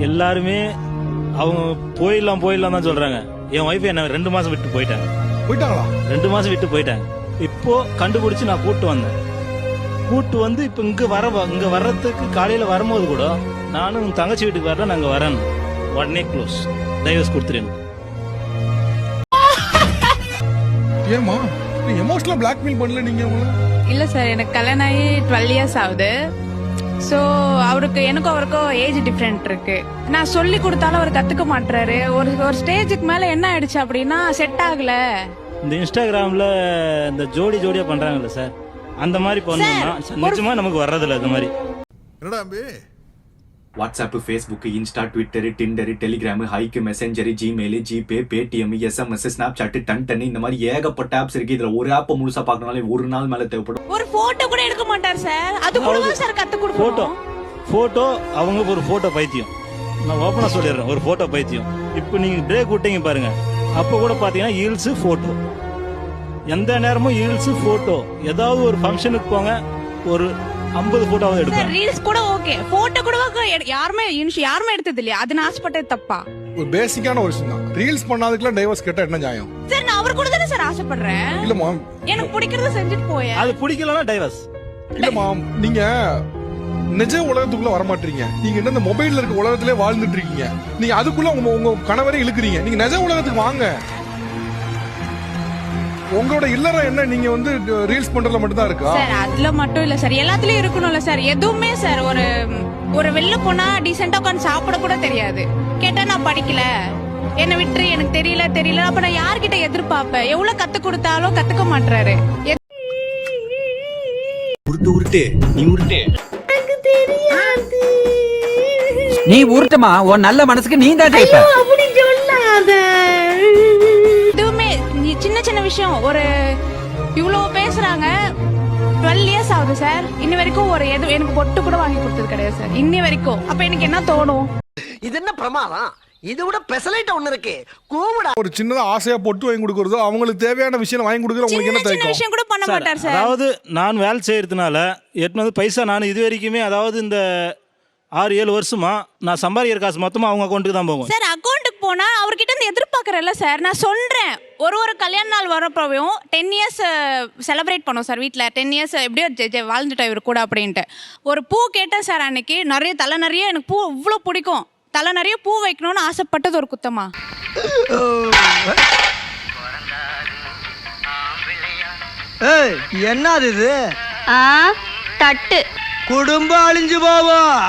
எல்லாருமே அவங்க போயிடலாம் தான் சொல்றாங்க. என் ஒய்ஃப் என்ன 2 மாசம் விட்டு போயிட்டாங்களா? 2 மாசம் விட்டு போயிட்டாங்க. இப்போ கண்டுபிடிச்சு நான் கூட்டு வந்து இப்ப இங்க வர்றதுக்கு காலையில வரும்போது கூட நானும் உங்க தங்கச்சி வீட்டுக்கு வரல, நாங்க வரேன், உடனே க்ளோஸ், டைவர்ஸ் கொடுத்துருங்க. ஏமா எமோஷனலா பிளாக்மெயில் பண்ணல நீங்க அவங்கள? இல்ல சார், எனக்கு கல்யாணம் ஆகி 12 இயர்ஸ் ஆகுது. சோ எனக்கும் அவருக்கும் ஏஜ் டிஃபரெண்ட் இருக்கு. நான் சொல்லி கொடுத்தாலும் அவர் கத்துக்க மாட்டாரு. ஒரு ஸ்டேஜுக்கு மேல என்ன ஆயிடுச்சு அப்படின்னா செட் ஆகல. இந்த இன்ஸ்டாகிராம்ல இந்த ஜோடியா பண்றாங்கல்ல சார், அந்த மாதிரி பண்ணோம்னா நிச்சயமா நமக்கு வர்றதில்ல. இந்த மாதிரி என்னடா அம்பி? WhatsApp, Facebook, Insta, Twitter, Tinder, Telegram, Hike, Messenger, Gmail, GPay, Paytm, SMS, Snapchat, ton இந்த மாதிரி ஏகப்பட்ட ஆப்ஸ் இருக்கு. இதுல ஒரு ஆப் முழுசா பார்க்கறனால ஒரு நாள் மேல தேவைப்படும். ஒரு போட்டோ கூட எடுக்க மாட்டார் சார். அது கூட சார் கத்து கொடுப்போம். போட்டோ அவங்க ஒரு போட்டோ பைத்தியம். நான் ஓபனா சொல்லிடுறேன், ஒரு போட்டோ பைத்தியம். இப்போ நீங்க பிரேக் விட்டீங்க பாருங்க, அப்ப கூட பாத்தீங்கன்னா ஈல்ஸ் போட்டோ, எந்த நேரமும் ஈல்ஸ் போட்டோ. ஏதாவது ஒரு ஃபங்க்ஷனுக்கு போங்க, ஒரு 50 போட்டோவாவது எடுப்பேன். ரீல்ஸ் கூட ஓகே, போட்டோ கூட யாருமே எடுத்தது இல்லையா? அது நான் ஆசைப்பட்டது தப்பா? ஒரு பேசிக்கான ஒரு விஷயம் தான். ரீல்ஸ் பண்ணாததுக்குலாம் டைவர்ஸ் கேட்டா என்ன நியாயம்? சார் நான் அவர் கூட தானே சார் ஆசைப்படுறேன். இல்ல மாம், எனக்கு பிடிக்கிறத செஞ்சுட்டு போய் அது பிடிக்கலனா டைவர்ஸ். இல்ல மாம், நீங்க நிஜ உலகத்துக்குள்ள வர மாட்டீங்க. நீங்க என்ன இந்த மொபைல்ல இருக்க உலகத்திலே வாழ்ந்துட்டு இருக்கீங்க. நீங்க அதுக்குள்ள உங்க கணவரை இழுக்கிறீங்க. நீங்க நிஜ உலகத்துக்கு வாங்க. உங்களோட இல்லற என்ன, நீங்க வந்து ரீல்ஸ் பண்றதுல மட்டும் தான் இருக்கா? சார் அதுல மட்டும் இல்ல சார், எல்லாத்துலயும் இருக்கணும்ல சார். எதுவுமே சார், ஒரு வெளில போனா டீசெண்டா உட்காந்து சாப்பிட கூட தெரியாது. கேட்டா நான் படிக்கல, என்ன விட்டு எனக்கு தெரியல. அப்ப நான் யார்கிட்ட எதிர்பார்ப்பேன்? எவ்வளவு கத்து கொடுத்தாலும் கத்துக்க மாட்டாரு. நீ உருட்டுமா, உன் நல்ல மனசுக்கு நீ தான் ஜெயிப்ப. எதுவுமே சின்ன விஷயம், ஒரு இவ்வளவு பேசுறாங்க. 12 இயர்ஸ் ஆகுது சார், இன்னி வரைக்கும் எனக்கு பொட்டு கூட வாங்கி கொடுத்தது கிடையாது சார், இன்னி வரைக்கும். அப்ப எனக்கு என்ன தோணும்? இது என்ன பிரமாதம்? இது விட பெசலைட் ஒண்ணு இருக்கு. கூவுடா. ஒரு சின்னதா ஆசையா பொட்டு வாங்கி கொடுக்கறதோ, அவங்களுக்கு தேவையான விஷயம் வாங்கி கொடுக்கறது உங்களுக்கு என்ன சின்ன விஷயம் கூட பண்ண மாட்டார் சார். அதாவது நான் வேலை செய்யறதுனால எட்டு பைசா நான் இது வரைக்குமே, அதாவது இந்த 6-7 வருஷமா நான் சம்பாதிக்கிற காசு மொத்தமா அவங்க அக்கௌண்ட்டுக்கு தான் போகும் சார். அக்கௌண்ட்டுக்கு போனா அவர்கிட்ட இருந்து எதிர்பார்க்கறல்ல சார். நான் சொல்றேன், ஒரு கல்யாண நாள் வரப்பவும் 10 இயர்ஸ் செலிப்ரேட் பண்ணோம் சார் வீட்டில். 10 இயர்ஸ் எப்படியோ வாழ்ந்துட்டோம் இவர் கூட அப்படின்ட்டு. ஒரு பூ கேட்டேன் சார் அன்னைக்கு. தலை நிறைய எனக்கு பூ இவ்வளோ பிடிக்கும். தலை நிறைய பூ வைக்கணும்னு ஆசைப்பட்டது ஒரு குத்தமா? என்னது இது? தட்டு குடும்பம் அழிஞ்சு போவோம்.